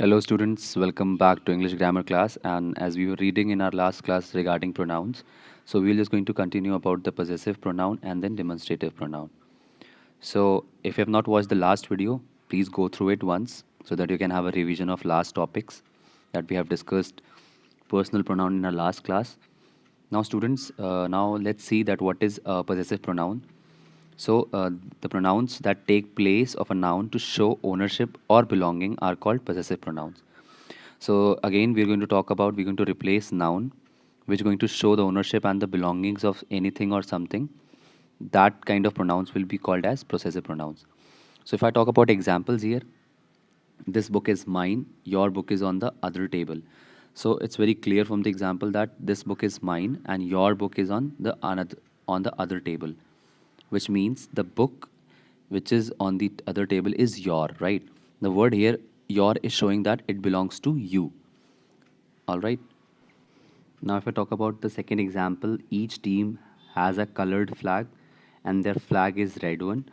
Hello students, welcome back to English grammar class. And as we were reading in our last class regarding pronouns, so we're just going to continue about the possessive pronoun and then demonstrative pronoun. So if you have not watched the last video, please go through it once so that you can have a revision of last topics that we have discussed personal pronoun in our last class. Now students, now let's see that what is a possessive pronoun. So the pronouns that take place of a noun to show ownership or belonging are called possessive pronouns. So again, we're going to replace noun, which is going to show the ownership and the belongings of anything or something. That kind of pronouns will be called as possessive pronouns. So if I talk about examples here, this book is mine, your book is on the other table. So it's very clear from the example that this book is mine and your book is on the other table, which means the book which is on the other table is your, right? The word here your is showing that it belongs to you. All right. Now, if I talk about the second example, each team has a colored flag, and their flag is red one.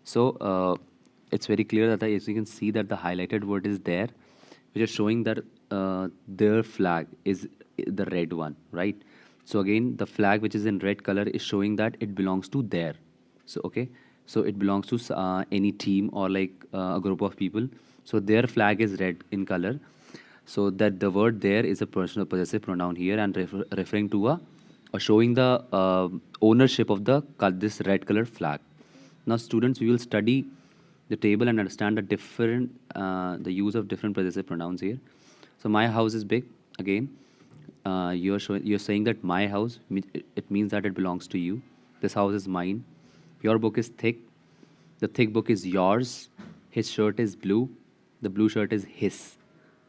So it's very clear that as you can see that the highlighted word is there, which is showing that their flag is the red one, right? So again, the flag which is in red color is showing that it belongs to there. So okay, so it belongs to any team or like a group of people. So their flag is red in color, so that the word there is a personal possessive pronoun here and referring to a showing the ownership of this red colored flag. Now students, we will study the table and understand the use of different possessive pronouns here. So my house is big. Again, you're saying that my house, it means that it belongs to you. This house is mine. Your book is thick. The thick book is yours. His shirt is blue. The blue shirt is his.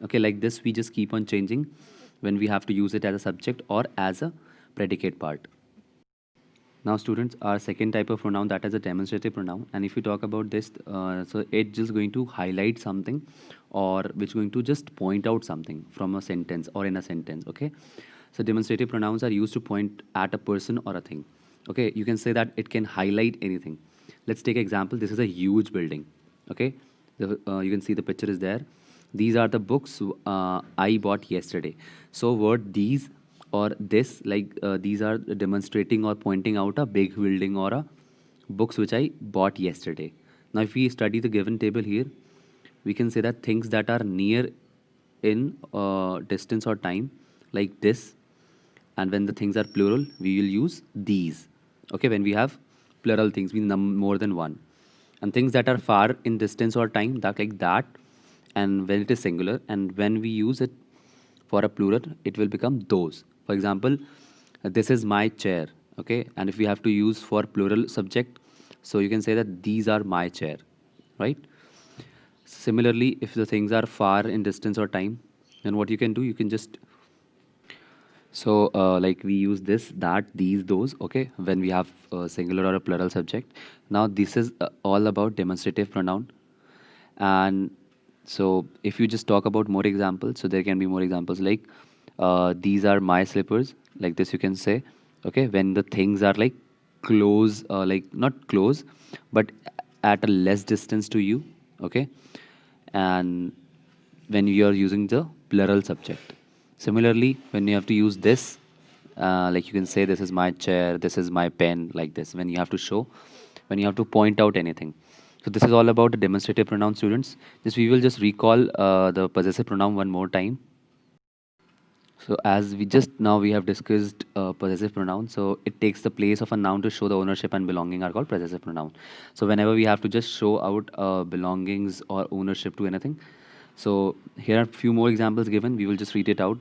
Okay, like this, we just keep on changing when we have to use it as a subject or as a predicate part. Now, students, our second type of pronoun, that is a demonstrative pronoun. And if we talk about this, so it's just going to highlight something or which going to just point out something from a sentence or in a sentence. Okay. So demonstrative pronouns are used to point at a person or a thing. Okay. You can say that it can highlight anything. Let's take example. This is a huge building. Okay. You can see the picture is there. These are the books I bought yesterday. So word these or this, like these are demonstrating or pointing out a big building or a books which I bought yesterday. Now if we study the given table here, we can say that things that are near in distance or time, like this, and when the things are plural we will use these. Okay, when we have plural things means more than one, and things that are far in distance or time, that like that, and when it is singular, and when we use it for a plural it will become those. For example, this is my chair. Okay, and if we have to use for plural subject, so you can say that these are my chair, right? Similarly, if the things are far in distance or time, then what you can do, you can just like we use this, that, these, those. Okay, when we have a singular or a plural subject. Now this is all about demonstrative pronoun. And so if you just talk about more examples, so there can be more examples like these are my slippers, like this you can say. Okay, when the things are like close, like not close but at a less distance to you. Okay, and when you are using the plural subject. Similarly, when you have to use this, like you can say this is my chair, this is my pen, like this, when you have to show, when you have to point out anything. So this is all about the demonstrative pronoun, students. Just we will just recall the possessive pronoun one more time. So as we just now we have discussed possessive pronoun, so it takes the place of a noun to show the ownership and belonging are called possessive pronoun. So whenever we have to just show out belongings or ownership to anything, so here are a few more examples given. We will just read it out.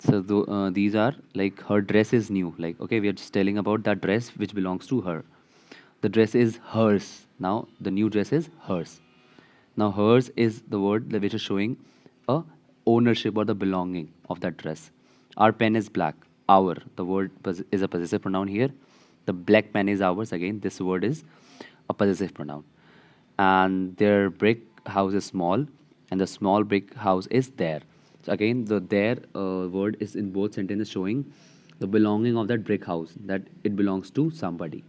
So these are like her dress is new. Like okay, we are just telling about that dress which belongs to her. The dress is hers. Now the new dress is hers. Now hers is the word which is showing a ownership or the belonging of that dress. Our pen is black. Our, the word is a possessive pronoun here. The black pen is ours. Again, this word is a possessive pronoun. And their brick house is small, and the small brick house is there. So again, the there word is in both sentences showing the belonging of that brick house, that it belongs to somebody.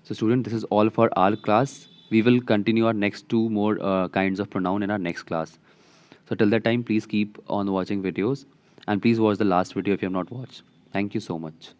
So student, this is all for our class. We will continue our next two more kinds of pronoun in our next class. So till that time, please keep on watching videos, and please watch the last video if you have not watched. Thank you so much.